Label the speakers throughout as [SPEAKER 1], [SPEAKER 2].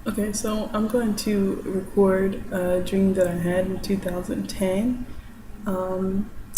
[SPEAKER 1] Okay, so I'm going to record a dream that I had in 2010.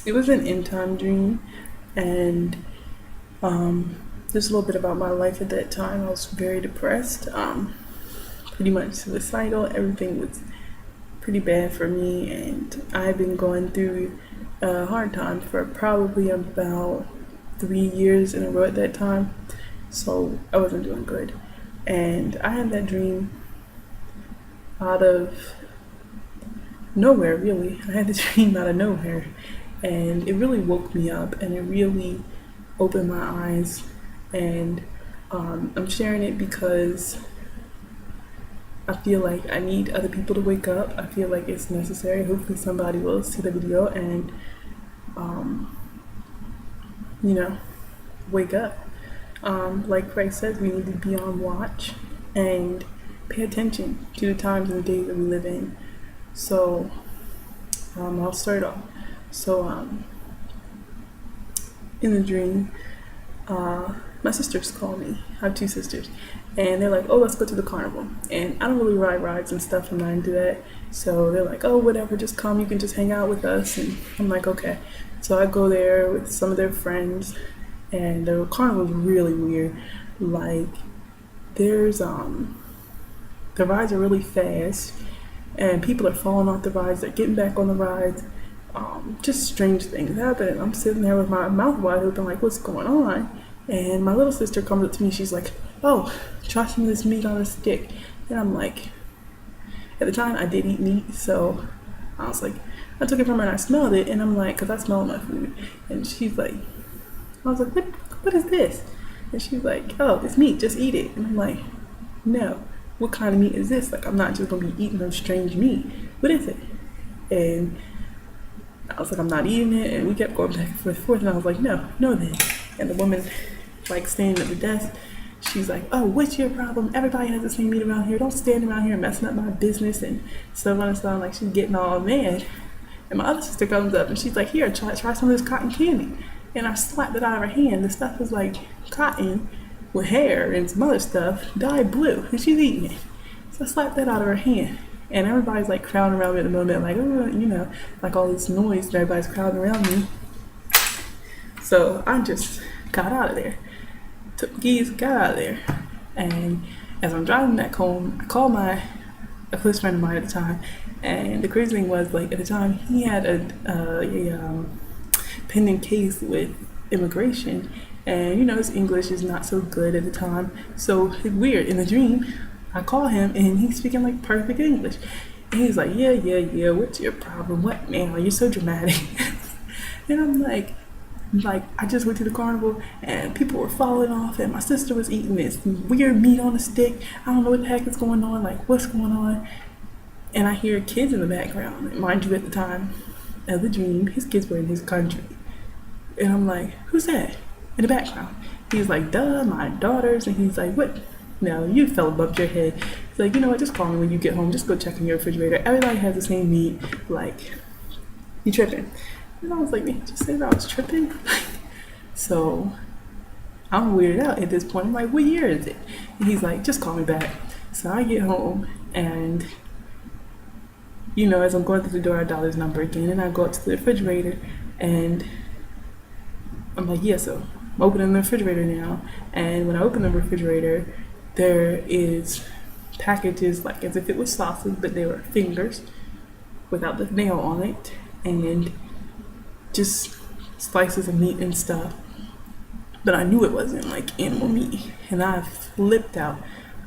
[SPEAKER 1] It was an end time dream, and just a little bit about my life at that time. I was very depressed, pretty much suicidal. Everything was pretty bad for me, and I had been going through a hard time for probably about 3 years in a row at that time. So I wasn't doing good. And I had that dream out of nowhere, really. I had the dream out of nowhere, and it really woke me up, and it really opened my eyes. And I'm sharing it because I feel like I need other people to wake up. I feel like it's necessary. Hopefully somebody will see the video and you know, wake up. Like Christ says, we need to be on watch and pay attention to the times and the days that we live in. So I'll start off. So in the dream, my sisters call me. I have two sisters, and they're like, "Oh, let's go to the carnival." And I don't really ride rides and stuff. I'm not into that. So they're like, "Oh, whatever, just come. You can just hang out with us." And I'm like, "Okay." So I go there with some of their friends, and the carnival's really weird. Like, there's the rides are really fast, and people are falling off the rides. They're getting back on the rides. Just strange things happen. I'm sitting there with my mouth wide open, like, what's going on? And my little sister comes up to me. She's like, "Oh, try some of this meat on a stick." And I'm like, at the time I did eat meat, so I was like, I took it from her and I smelled it, and I'm like, because I smell my food. And she's like, I was like, what is this? And she's like, "Oh, it's meat, just eat it." And I'm like, "No, what kind of meat is this? Like, I'm not just gonna be eating no strange meat. What is it?" And I was like, "I'm not eating it." And we kept going back and forth, and I was like, "No, no then." And the woman, like, standing at the desk, she's like, "Oh, what's your problem? Everybody has the same meat around here. Don't stand around here messing up my business," and so on and so on. Like, she's getting all mad. And my other sister comes up and she's like, "Here, try some of this cotton candy." And I slapped it out of her hand. The stuff was like cotton with hair and some other stuff, dyed blue, and she's eating it. So I slapped that out of her hand. And everybody's like crowding around me at the moment, like, oh, like all this noise, and everybody's crowding around me. So I just got out of there. Took the keys, got out of there. And as I'm driving back home, I called a close friend of mine at the time. And the crazy thing was, like, at the time, he had a pending case with immigration. And, his English is not so good at the time. So it's weird. In the dream, I call him, and he's speaking, like, perfect English. And he's like, yeah, what's your problem? What now? You're so dramatic. And I'm like, I just went to the carnival, and people were falling off, and my sister was eating this weird meat on a stick. I don't know what the heck is going on. Like, what's going on? And I hear kids in the background. Mind you, at the time of the dream, his kids were in his country. And I'm like, "Who's that in the background?" He's like, "Duh, my daughters." And he's like, "What? No, you fell above your head." He's like, "You know what? Just call me when you get home. Just go check in your refrigerator. Everybody has the same meat. Like, you tripping?" And I was like, "Man, just said I was tripping." So I'm weirded out at this point. I'm like, "What year is it?" And he's like, "Just call me back." So I get home, and as I'm going through the door, I dial his number again, and I go up to the refrigerator, and I'm like, "Yeah, so I'm opening the refrigerator now." And when I open the refrigerator, there is packages, like, as if it was sausage, but they were fingers without the nail on it, and just slices of meat and stuff. But I knew it wasn't, like, animal meat, and I flipped out.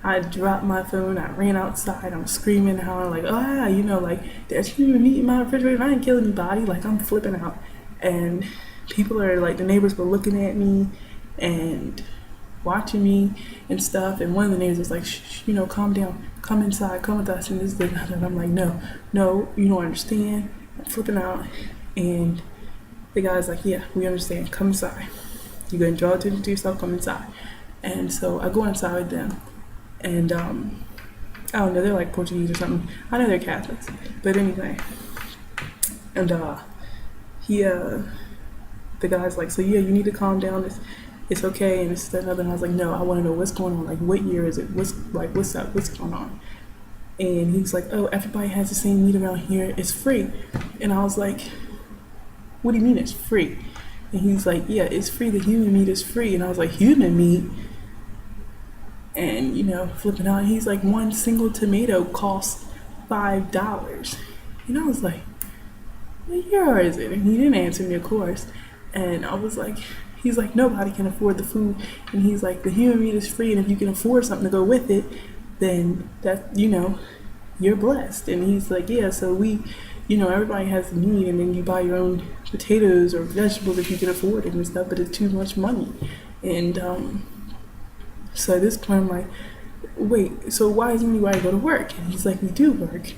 [SPEAKER 1] I dropped my phone, I ran outside, I'm screaming, howling, like, like, there's human meat in my refrigerator, I didn't kill anybody. Like, I'm flipping out. And people are, like, the neighbors were looking at me and watching me and stuff. And one of the neighbors was like, "Shh, calm down, come inside, come with us." And this, and I'm like, no, you don't understand. I'm flipping out. And the guy's like, "Yeah, we understand, come inside. You're going to draw attention to yourself, come inside." And so I go inside with them. And I don't know, they're like Portuguese or something. I know they're Catholics. But anyway. And the guy's like, "So yeah, you need to calm down. it's okay, and this, that, and other. And I was like, no, I want to know what's going on. Like, what year is it? What's up? What's going on? And he's like, oh, everybody has the same meat around here. It's free. And I was like, what do you mean it's free? And he's like, yeah, it's free. The human meat is free. And I was like, human meat? And, flipping out. And he's like, one single tomato costs $5. And I was like, what year is it? And he didn't answer me, of course. And I was like, he's like, nobody can afford the food. And he's like, the human meat is free. And if you can afford something to go with it, then that, you're blessed. And he's like, yeah, so we, everybody has need, and then you buy your own potatoes or vegetables if you can afford it and stuff, but it's too much money. And so at this point I'm like, wait, so why doesn't anybody go to work? And he's like, we do work.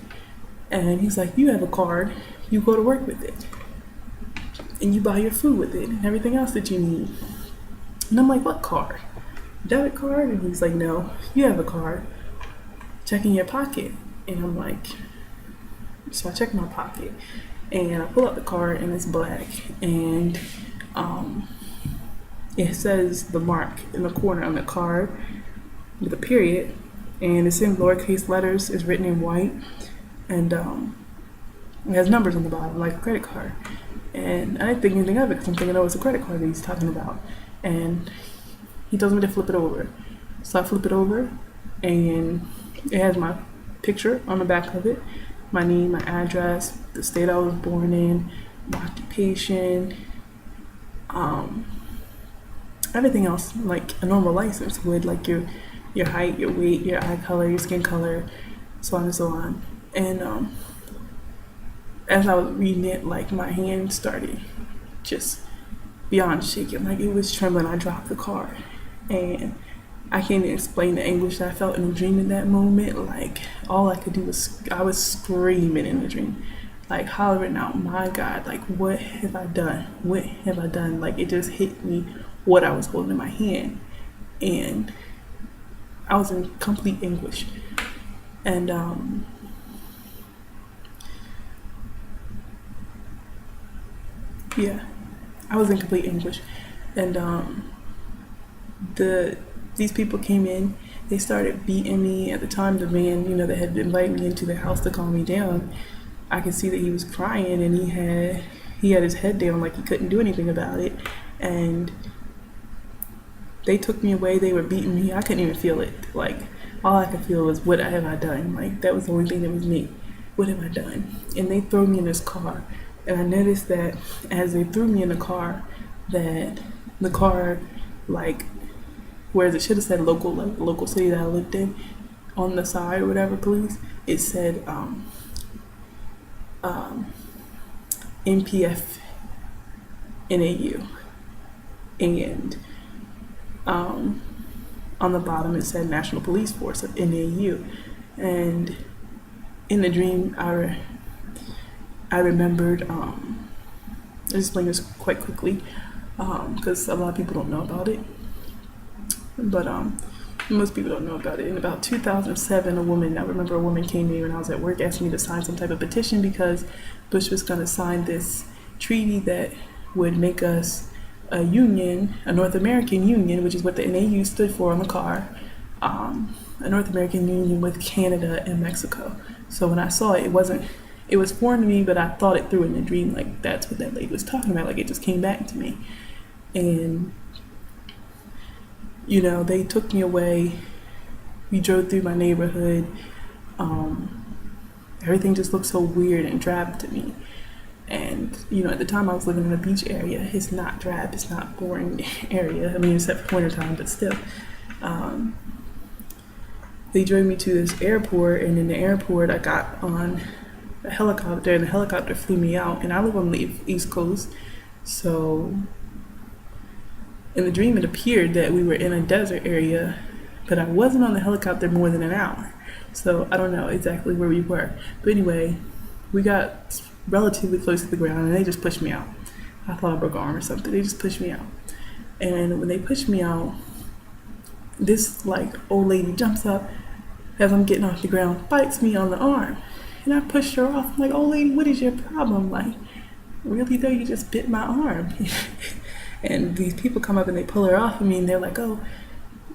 [SPEAKER 1] And he's like, you have a card, you go to work with it, and you buy your food with it and everything else that you need. And I'm like, what card? Debit card? And he's like, no, you have a card. Check in your pocket. And I'm like, so I check my pocket and I pull out the card, and it's black, and it says the mark in the corner on the card with a period, and it's in lowercase letters, it's written in white, and it has numbers on the bottom like a credit card. And I didn't think anything of it because I'm thinking, oh, it's a credit card that he's talking about. And he tells me to flip it over. So I flip it over, and it has my picture on the back of it, my name, my address, the state I was born in, my occupation, everything else like a normal license would, like your height, your weight, your eye color, your skin color, so on and so on. And as I was reading it, like my hand started just beyond shaking, like it was trembling. I dropped the card, and I can't even explain the anguish that I felt in the dream in that moment. Like, all I could do was, I was screaming in the dream, like hollering out, my God, like, what have I done? What have I done? Like, it just hit me what I was holding in my hand. And I was in complete anguish. And, yeah, I was in complete anguish. And, these people came in, they started beating me. At the time, the man, that had invited me into the house to calm me down, I could see that he was crying, and he had his head down like he couldn't do anything about it. And they took me away, they were beating me. I couldn't even feel it. Like, all I could feel was, what have I done? Like, that was the only thing that was me. What have I done? And they threw me in this car. And I noticed that as they threw me in the car, that the car, like, whereas it should have said local, like the local city that I lived in, on the side or whatever, police, it said NPF NAU. And on the bottom it said National Police Force of NAU. And in the dream, I remembered, I'll explain this quite quickly, because a lot of people don't know about it. But most people don't know about it. In about 2007, a woman came to me when I was at work, asking me to sign some type of petition because Bush was going to sign this treaty that would make us a union, a North American Union, which is what the NAU stood for on the car, a North American Union with Canada and Mexico. So when I saw it, it was foreign to me, but I thought it through in the dream, like that's what that lady was talking about, like it just came back to me. And they took me away. We drove through my neighborhood. Everything just looked so weird and drab to me. And, at the time I was living in a beach area. It's not drab, it's not boring area. I mean, except for winter time, but still. They drove me to this airport, and in the airport I got on a helicopter, and the helicopter flew me out. And I live on the East Coast, so in the dream, it appeared that we were in a desert area, but I wasn't on the helicopter more than an hour. So I don't know exactly where we were. But anyway, we got relatively close to the ground, and they just pushed me out. I thought I broke an arm or something. They just pushed me out. And when they pushed me out, this old lady jumps up as I'm getting off the ground, bites me on the arm. And I pushed her off. I'm like, old lady, what is your problem? Like, really though, you just bit my arm. And these people come up and they pull her off of me, and they're like, oh,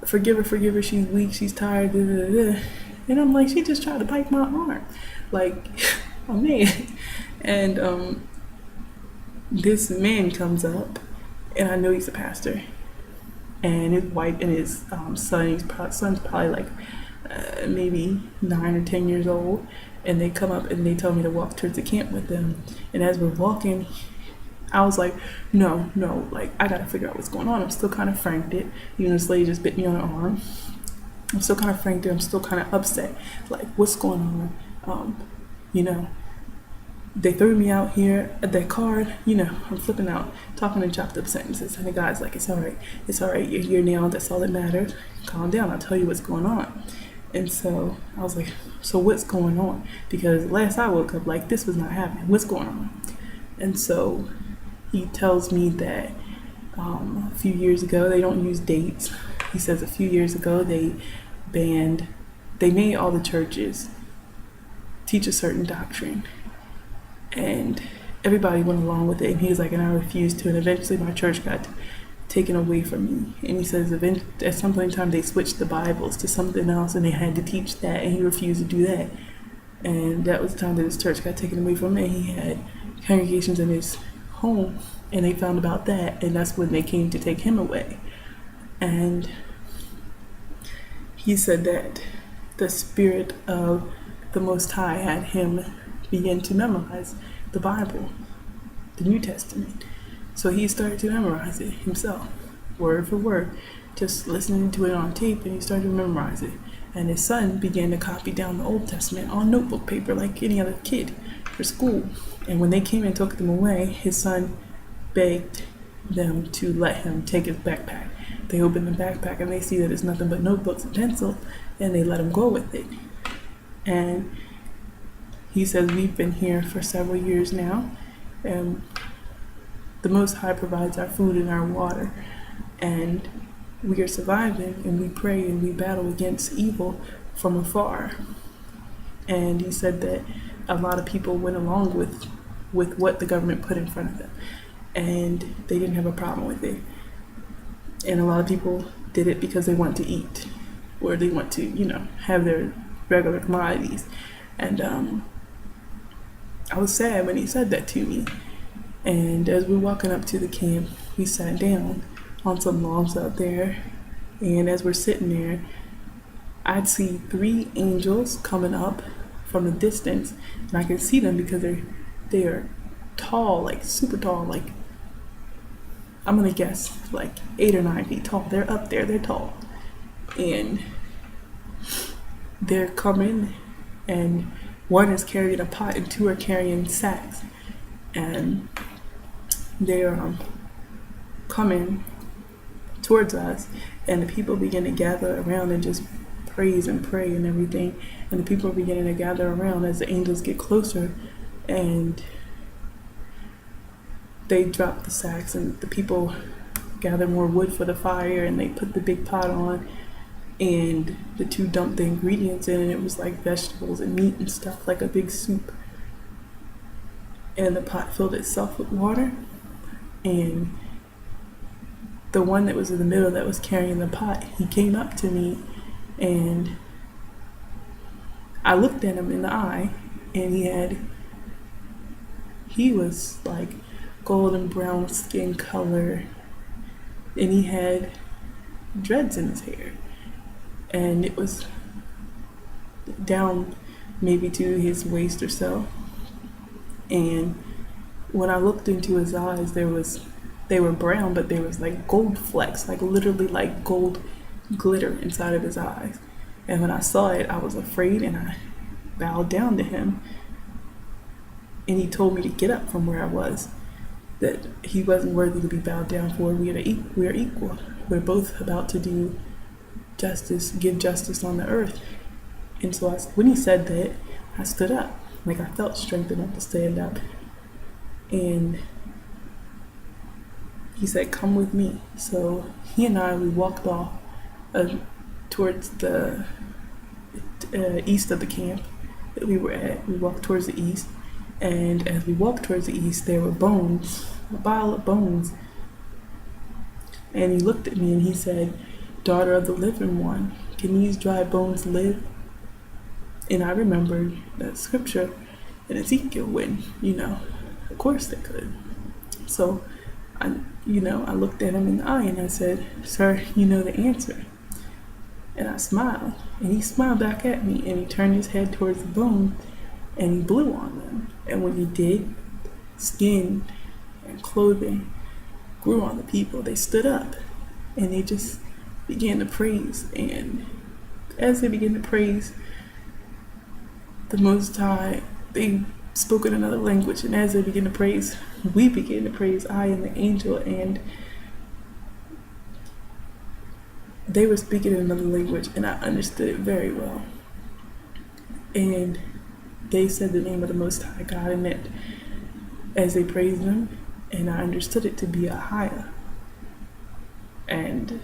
[SPEAKER 1] forgive her, she's weak, she's tired, da, da, da, da. And I'm like, she just tried to bite my arm. Like, oh man. And this man comes up, and I know he's a pastor. And his wife and his son's probably like maybe 9 or 10 years old. And they come up and they tell me to walk towards the camp with them. And as we're walking, I was like, no, like, I gotta figure out what's going on. I'm still kind of frantic. You know, this lady just bit me on the arm. I'm still kind of frantic. I'm still kind of upset. Like, what's going on? You know, they threw me out here at that card. You know, I'm flipping out, talking in chopped up sentences. And the guy's like, it's all right. You're here now. That's all that matters. Calm down. I'll tell you what's going on. And so I was like, so what's going on? Because last I woke up, like, this was not happening. What's going on? And so he tells me that a few years ago, they don't use dates. He says a few years ago, they made all the churches teach a certain doctrine. And everybody went along with it. And he was like, and I refused to. And eventually my church got taken away from me. And he says at some point in time, they switched the Bibles to something else, and they had to teach that. And he refused to do that. And that was the time that his church got taken away from him. He had congregations in his home, and they found about that. And that's when they came to take him away. And he said that the Spirit of the Most High had him begin to memorize the Bible, the New Testament. So he started to memorize it himself, word for word, just listening to it on tape, and he started to memorize it. And his son began to copy down the Old Testament on notebook paper like any other kid for school. And when they came and took them away, his son begged them to let him take his backpack. They open the backpack and they see that it's nothing but notebooks and pencil, and they let him go with it. And he says, we've been here for several years now, and the Most High provides our food and our water, and we are surviving, and we pray and we battle against evil from afar. And he said that a lot of people went along with what the government put in front of them, and they didn't have a problem with it. And a lot of people did it because they want to eat, or they want to, you know, have their regular commodities. And I was sad when he said that to me. And as we were walking up to the camp, we sat down on some logs out there. And as we're sitting there, I'd see 3 angels coming up from a distance. And I can see them because they are tall, like super tall, like, I'm gonna guess like 8 or 9 feet tall. They're up there, they're tall. And they're coming, and one is carrying a pot and 2 are carrying sacks. And they're coming towards us, and the people begin to gather around and just praise and pray and everything. And the people are beginning to gather around as the angels get closer, and they drop the sacks, and the people gather more wood for the fire, and they put the big pot on, and the 2 dumped the ingredients in, and it was like vegetables and meat and stuff, like a big soup. And the pot filled itself with water, and the one that was in the middle that was carrying the pot, he came up to me, and I looked at him in the eye, and he was like golden brown skin color, and he had dreads in his hair, and it was down maybe to his waist or so. And when I looked into his eyes, they were brown, but there was like gold flecks, like literally like gold glitter inside of his eyes. And when I saw it, I was afraid, and I bowed down to him. And he told me to get up from where I was, that he wasn't worthy to be bowed down for. We are equal. We're both about to do justice, give justice on the earth. And so when he said that, I stood up. Like, I felt strength enough to stand up. And he said, come with me. So he and I, we walked off towards the east of the camp that we were at. We walked towards the east. And as we walked towards the east, there were bones, a pile of bones And he looked at me and he said, "Daughter of the living one, can these dry bones live?" And I remembered that scripture in Ezekiel when, of course they could. So, I looked at him in the eye and I said, "Sir, you know the answer." And I smiled. And he smiled back at me and he turned his head towards the bone and he blew on them. And when he did, skin and clothing grew on the people. They stood up and they just began to praise. And as they began to praise the Most High, they spoke in another language. And as they began to praise, we began to praise, I and the angel. And they were speaking in another language and I understood it very well. And they said the name of the Most High God in it as they praised him, and I understood it to be a higher. And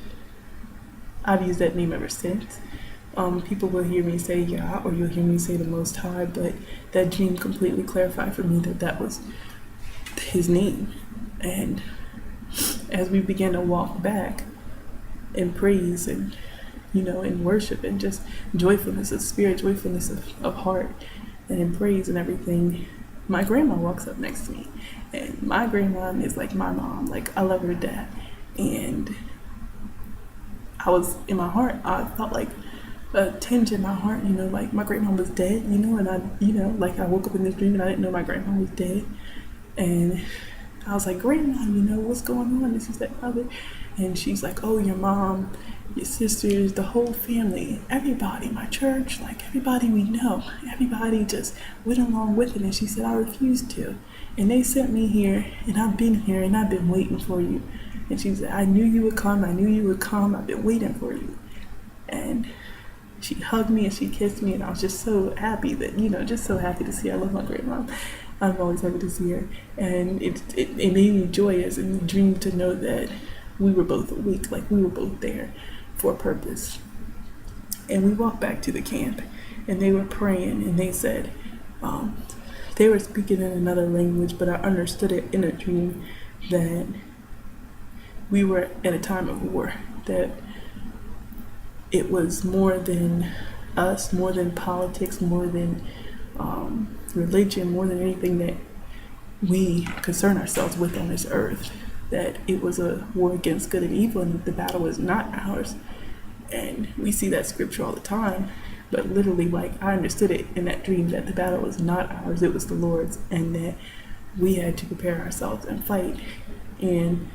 [SPEAKER 1] I've used that name ever since. People will hear me say Yah, or you'll hear me say the Most High, but that dream completely clarified for me that that was his name. And as we began to walk back in praise and, in worship and just joyfulness of spirit, joyfulness of heart, and in praise and everything, my grandma walks up next to me. And my grandma is like my mom. Like, I love her to death. And I was, in my heart, I felt like a tinge in my heart, like my grandma was dead, and I, like I woke up in this dream and I didn't know my grandma was dead. And I was like, "Grandma, what's going on?" This is that other. And she's like, "Oh, your mom, your sisters, the whole family, everybody, my church, like everybody we know, everybody just went along with it." And she said, "I refused to. And they sent me here, and I've been here, and I've been waiting for you." And she said, "I knew you would come. I knew you would come. I've been waiting for you." And she hugged me and she kissed me, and I was just so happy that, just so happy to see her. I love my grandma. I'm always happy to see her. And it made me joyous in the dream to know that we were both awake, like we were both there for a purpose. And we walked back to the camp and they were praying and they said, they were speaking in another language, but I understood it in a dream that we were at a time of war, that it was more than us, more than politics, more than religion, more than anything that we concern ourselves with on this earth, that it was a war against good and evil and that the battle was not ours. And we see that scripture all the time, but literally, like, I understood it in that dream that the battle was not ours, it was the Lord's, and that we had to prepare ourselves and fight. And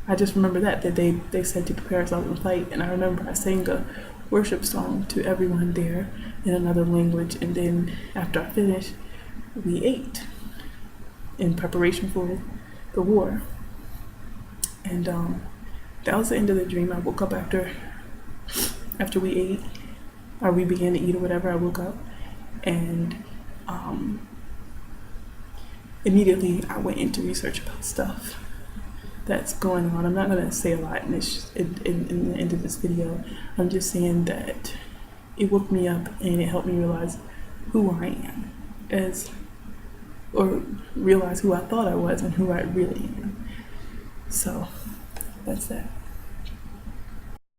[SPEAKER 1] I just remember that they said to prepare ourselves and fight. And I remember I sang a worship song to everyone there in another language, and then after I finished, we ate in preparation for the war. And that was the end of the dream. I woke up after we ate, or we began to eat or whatever. I woke up and immediately I went into research about stuff that's going on. I'm not going to say a lot in the end of this video. I'm just saying that it woke me up and it helped me realize who I am, or realize who I thought I was and who I really am. So that's that.